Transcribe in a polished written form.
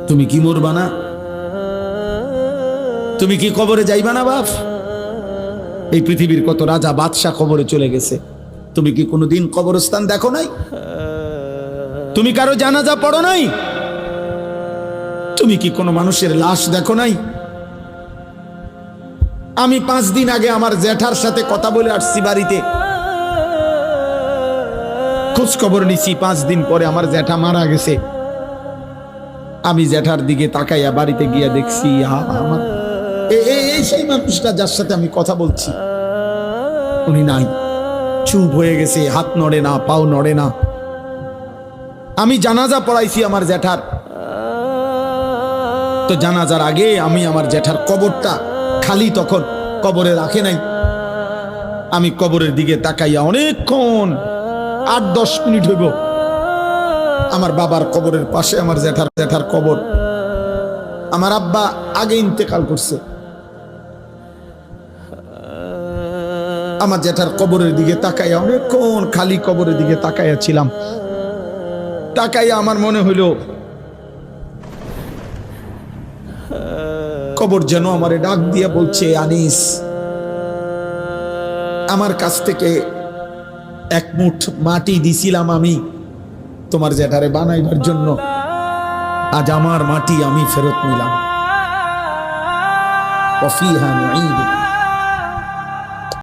তুমি কি মরবা না? তুমি কি কবরে যাইবা না বাপ? এই পৃথিবীর কত রাজা বাদশাহ কবরে চলে গেছে, তুমি কি কোনোদিন কবরস্থান দেখো নাই? তুমি কারো জানাজা পড়ো নাই? তুমি কি কোনো মানুষের লাশ দেখো নাই? আমি 5 দিন আগে আমার জ্যাঠার সাথে কথা বলে আসছি, বাড়িতে খোঁজ খবর নিছি। 5 দিন পরে আমার জ্যাঠা মারা গেছে। আমি জ্যাঠার দিকে তাকাইয়া বাড়িতে গিয়া দেখছি আমার এই সেই মানুষটা যার সাথে আমি কথা বলছি, উনি নাই, চুপ হয়ে গেছে, হাত নড়ে না, পাও নড়ে না। আমি জানাজা পড়াইছি আমার জ্যাঠার, তো জানাজার আগে আমি আমার জ্যাঠার কবরটা খালি, তখন কবরে রাখে নাই। আমি কবরের দিকে তাকাইয়া অনেকক্ষণ 8-10 মিনিট হইব, আমার বাবার কবরের পাশে আমার জ্যাঠার কবর। আমার আব্বা আগে ইন্তেকাল করছে। আমার জ্যাঠার কবরের দিকে তাকাইয়া অনেকক্ষণ খালি কবরের দিকে তাকাইয়া ছিলাম। তাকাইয়া আমার মনে হইল কবর যেন আমারে ডাক দিয়ে বলছে, আনিস, আমার কাছ থেকে 1 মুঠ মাটি দিছিলাম আমি তোমার জ্যাঠারে বানাইবার জন্য, আজ আমার মাটি আমি ফেরত নিলাম। ওয়াফিহা নুঈদুক